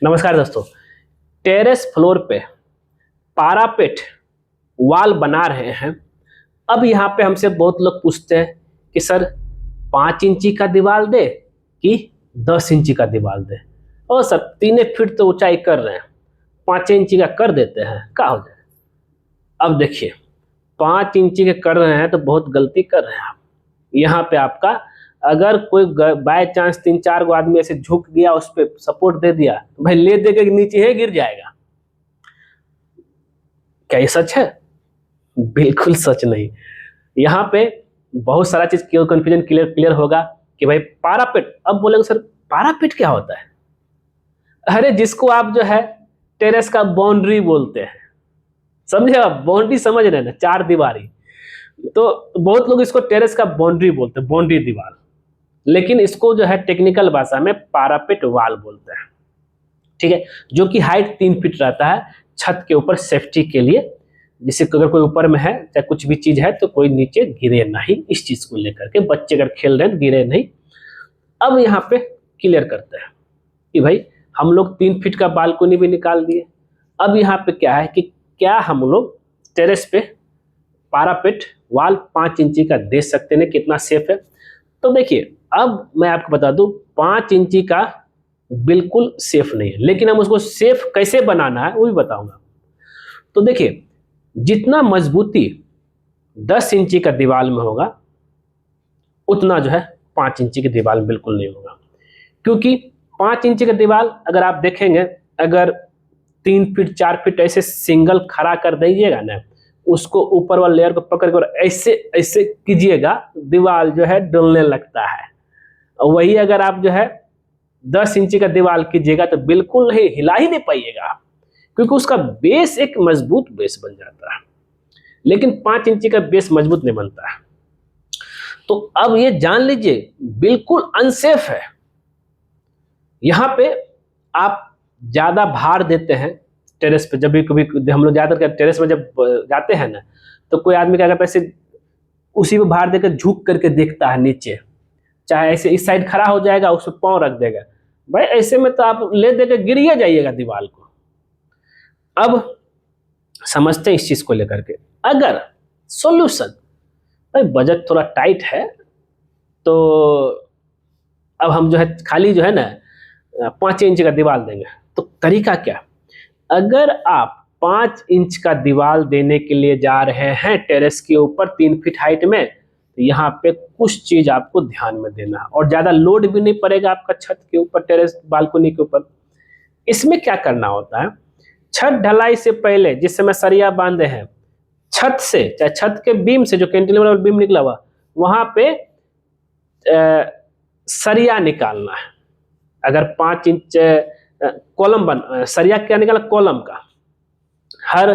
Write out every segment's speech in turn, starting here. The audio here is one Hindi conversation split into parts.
नमस्कार दोस्तों। टेरेस फ्लोर पे पारापेट वॉल बना रहे हैं। अब यहाँ पे हमसे बहुत लोग पूछते हैं कि सर 5 इंची का दीवार दे कि 10 इंची का दीवार दे। और सर 3 फीट तो ऊंचाई कर रहे हैं, 5 इंची का कर देते हैं, क्या हो जाए। अब देखिए 5 इंची के कर रहे हैं तो बहुत गलती कर रहे हैं आप। यहाँ पे आपका अगर कोई बाय चांस 3-4 आदमी ऐसे झुक गया, उस पर सपोर्ट दे दिया तो भाई ले दे के नीचे ही गिर जाएगा। क्या ये सच है? बिल्कुल सच नहीं। यहाँ पे बहुत सारा चीज कंफ्यूजन क्लियर होगा कि भाई पारापेट। अब बोलेंगे सर पारापेट क्या होता है? अरे जिसको आप जो है टेरेस का बाउंड्री बोलते हैं, समझे आप? बाउंड्री समझ रहे हैं ना, 4 दीवारी। तो बहुत लोग इसको टेरेस का बाउंड्री बोलते हैं, बाउंड्री दीवार। लेकिन इसको जो है टेक्निकल भाषा में पारापेट वाल बोलते हैं, ठीक है। जो कि हाइट 3 फीट रहता है छत के ऊपर सेफ्टी के लिए, जिससे अगर कोई ऊपर में है चाहे कुछ भी चीज है तो कोई नीचे गिरे नहीं। इस चीज को लेकर के बच्चे अगर खेल रहे हैं गिरे नहीं। अब यहाँ पे क्लियर करते हैं कि भाई हम लोग 3 फीट का बालकोनी भी निकाल दिए। अब यहाँ पे क्या है कि क्या हम लोग टेरेस पे पारापेट वाल 5 इंची का दे सकते हैं, कितना सेफ है। तो देखिए अब मैं आपको बता दूं 5 इंची का बिल्कुल सेफ नहीं है, लेकिन हम उसको सेफ कैसे बनाना है वो भी बताऊंगा। तो देखिए जितना मजबूती 10 इंची का दीवार में होगा उतना जो है 5 इंची की दीवार में बिल्कुल नहीं होगा। क्योंकि 5 इंची का दीवार अगर आप देखेंगे, अगर 3 फीट 4 फीट ऐसे सिंगल खड़ा कर दीजिएगा ना, उसको ऊपर वाले लेयर को पकड़ कर ऐसे ऐसे कीजिएगा, दीवार जो है डुलने लगता है। वही अगर आप जो है 10 इंची का दीवार कीजिएगा तो बिल्कुल नहीं, हिला ही नहीं पाइएगा, क्योंकि उसका बेस एक मजबूत बेस बन जाता है। लेकिन 5 इंची का बेस मजबूत नहीं बनता है। तो अब ये जान लीजिए बिल्कुल अनसेफ है। यहां पे आप ज्यादा भार देते हैं टेरेस पे। जब भी कभी हम लोग ज्यादातर टेरेस में जब जाते हैं ना, तो कोई आदमी क्या करता है, ऐसे उसी पे भार देकर झुक करके देखता है नीचे, चाहे ऐसे इस साइड खड़ा हो जाएगा, उस पर पाँव रख देगा। भाई ऐसे में तो आप ले देकर गिर ही जाइएगा दीवार को। अब समझते हैं इस चीज को लेकर के। अगर सॉल्यूशन, भाई बजट थोड़ा टाइट है तो अब हम जो है खाली जो है ना 5 इंच का दीवार देंगे। तो तरीका क्या? अगर आप 5 इंच का दीवार देने के लिए जा रहे हैं टेरेस के ऊपर 3 फीट हाइट में, तो यहाँ पे कुछ चीज आपको ध्यान में देना है। और ज्यादा लोड भी नहीं पड़ेगा आपका छत के ऊपर, टेरेस बालकनी के ऊपर। इसमें क्या करना होता है, छत ढलाई से पहले जिस समय सरिया बांधे हैं, छत से चाहे छत के बीम से जो कैंटिलीवर बीम निकला हुआ, वहां पे सरिया निकालना है। अगर 5 इंच कॉलम सरिया क्या निकाला, कॉलम का। हर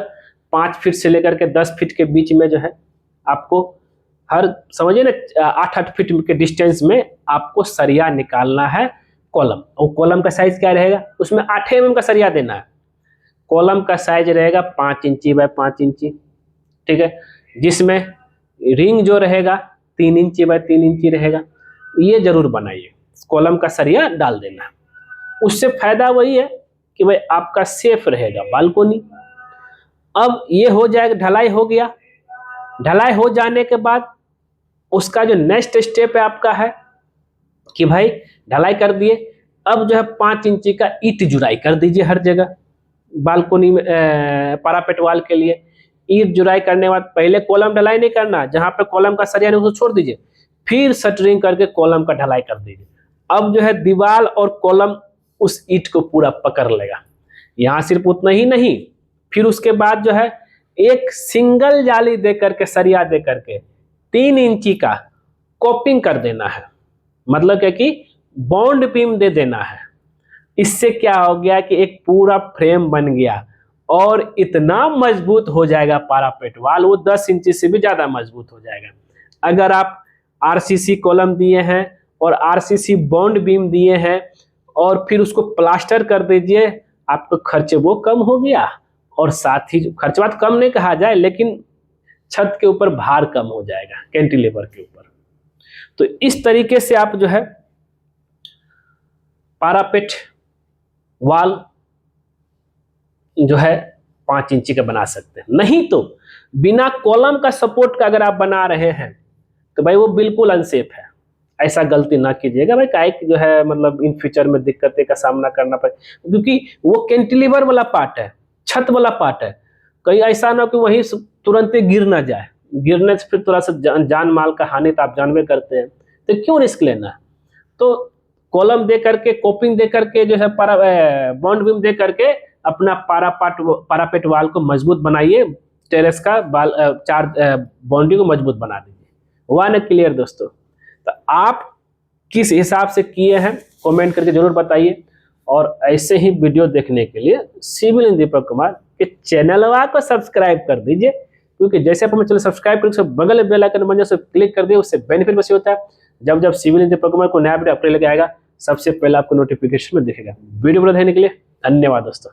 5 फीट से लेकर के 10 फीट के बीच में जो है आपको, हर समझिए ना 8-8 फीट के डिस्टेंस में आपको सरिया निकालना है कॉलम। और कॉलम का साइज क्या रहेगा, उसमें 8 mm का सरिया देना है। कॉलम का साइज रहेगा 5 इंची बाय 5 इंची, ठीक है। जिसमें रिंग जो रहेगा 3 इंची बाय 3 इंची रहेगा। ये जरूर बनाइए, कॉलम का सरिया डाल देना है। उससे फायदा वही है कि भाई आपका सेफ रहेगा बालकोनी। अब ये हो जाएगा, ढलाई हो गया। ढलाई हो जाने के बाद उसका जो नेक्स्ट स्टेप है आपका है कि भाई ढलाई कर दिए, अब जो है 5 इंची का ईंट जुड़ाई कर दीजिए हर जगह बालकोनी में। पारापेट वाल के लिए ईंट जुड़ाई करने के बाद पहले कॉलम ढलाई नहीं करना, जहां पे कॉलम का सरिया नहीं उसको छोड़ दीजिए, फिर शटरिंग करके कॉलम का ढलाई कर दीजिए। अब जो है दीवार और कॉलम उस ईंट को पूरा पकड़ लेगा। यहाँ सिर्फ उतना ही नहीं, फिर उसके बाद जो है एक सिंगल जाली दे करके, सरिया दे करके 3 इंची का कॉपिंग कर देना है। मतलब क्या कि बॉन्ड बीम दे देना है। इससे क्या हो गया कि एक पूरा फ्रेम बन गया और इतना मजबूत हो जाएगा पारापेट वाल, वो 10 इंची से भी ज्यादा मजबूत हो जाएगा। अगर आप आरसीसी कॉलम दिए हैं और आरसीसी बॉन्ड बीम दिए हैं और फिर उसको प्लास्टर कर दीजिए, आपका खर्च वो कम हो गया, और साथ ही खर्च बात कम नहीं कहा जाए, लेकिन छत के ऊपर भार कम हो जाएगा कैंटिलीवर के ऊपर। तो इस तरीके से आप जो है पारापेट वाल जो है 5 इंची का बना सकते हैं। नहीं तो बिना कॉलम का सपोर्ट का अगर आप बना रहे हैं तो भाई वो बिल्कुल अनसेफ है। ऐसा गलती ना कीजिएगा भाई, काहे कि जो है मतलब इन फ्यूचर में दिक्कतें का सामना करना पड़े, क्योंकि वो कैंटिलीवर वाला पार्ट है, छत वाला पार्ट है। कहीं ऐसा ना कि वहीं तुरंत गिर ना जाए, गिरने से फिर थोड़ा सा जान माल का हानि तो आप जानबे करते हैं, तो क्यों रिस्क लेना है। तो कॉलम दे करके, कोपिंग दे करके जो है बॉन्ड बीम दे करके अपना पारापेट वाल को मजबूत बनाइए, टेरेस का चार बाउंड्री को मजबूत बना दीजिए। हुआ ना क्लियर दोस्तों। तो आप किस हिसाब से किए हैं कमेंट करके जरूर बताइए, और ऐसे ही वीडियो देखने के लिए सिविल इंजीनियर दीपक कुमार के चैनल को सब्सक्राइब कर दीजिए, क्योंकि जैसे आप हमें चैनल सब्सक्राइब करके बगल में बेल आइकन बन जाए, उसे क्लिक कर दिए, उससे बेनिफिट बस होता है जब जब सिविल इंजीनियर दीपक कुमार को नया वीडियो अपडेट लेके आएगा सबसे पहले आपको नोटिफिकेशन में दिखेगा। वीडियो देखने के लिए धन्यवाद दोस्तों।